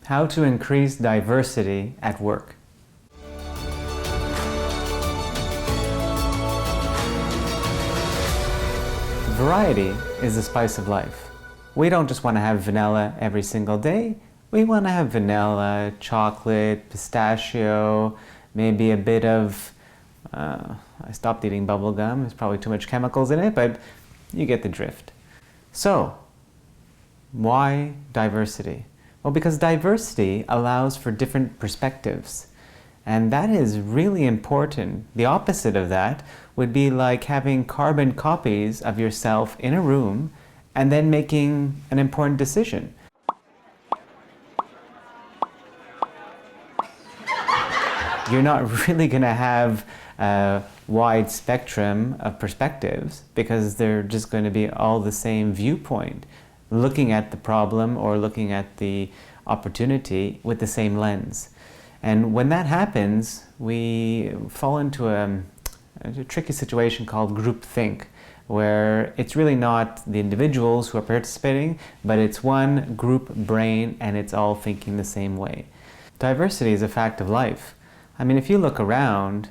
How to increase diversity at work. Variety is the spice of life. We don't just want to have vanilla every single day. We want to have vanilla, chocolate, pistachio, maybe a bit of, I stopped eating bubble gum. There's probably too much chemicals in it, but you get the drift. So, why diversity? Well, because diversity allows for different perspectives. And that is really important. The opposite of that would be like having carbon copies of yourself in a room and then making an important decision. You're not really going to have a wide spectrum of perspectives because they're just going to be all the same viewpoint, looking at the problem or looking at the opportunity with the same lens. And when that happens, we fall into a tricky situation called groupthink, where it's really not the individuals who are participating, but it's one group brain and it's all thinking the same way. Diversity is a fact of life. I mean, if you look around,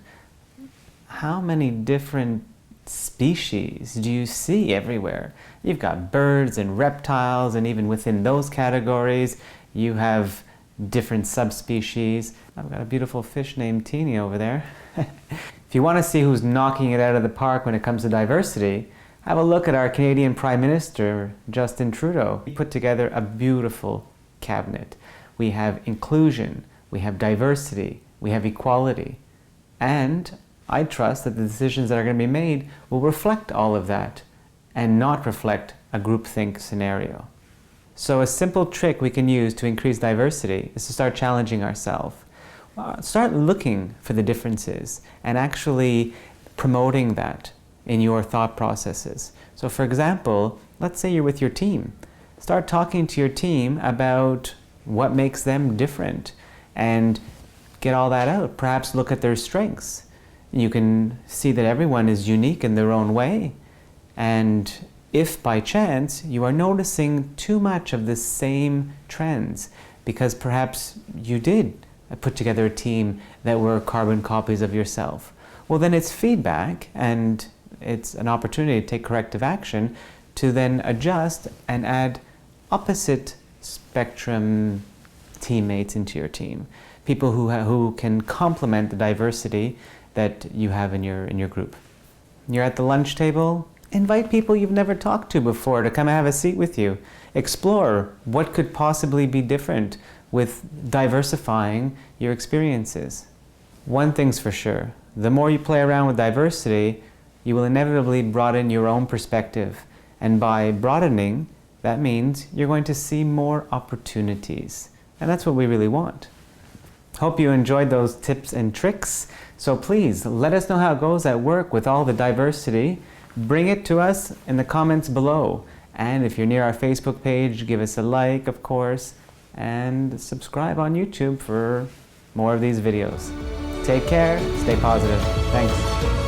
how many different species do you see everywhere? You've got birds and reptiles, and even within those categories, you have different subspecies. I've got a beautiful fish named Teeny over there. If you want to see who's knocking it out of the park when it comes to diversity, have a look at our Canadian Prime Minister, Justin Trudeau. He put together a beautiful cabinet. We have inclusion, we have diversity, we have equality. And I trust that the decisions that are going to be made will reflect all of that and not reflect a groupthink scenario. So a simple trick we can use to increase diversity is to start challenging ourselves. Start looking for the differences and actually promoting that in your thought processes. So for example, let's say you're with your team. Start talking to your team about what makes them different and get all that out. Perhaps look at their strengths. You can see that everyone is unique in their own way. And if by chance you are noticing too much of the same trends, because perhaps you did put together a team that were carbon copies of yourself, well then it's feedback and it's an opportunity to take corrective action to then adjust and add opposite spectrum teammates into your team. People who can complement the diversity that you have in your group. You're at the lunch table, invite people you've never talked to before to come have a seat with you. Explore what could possibly be different with diversifying your experiences. One thing's for sure, the more you play around with diversity, you will inevitably broaden your own perspective. And by broadening, that means you're going to see more opportunities. And that's what we really want. Hope you enjoyed those tips and tricks. So please let us know how it goes at work with all the diversity. Bring it to us in the comments below. And if you're near our Facebook page, give us a like, of course, and subscribe on YouTube for more of these videos. Take care, stay positive. Thanks.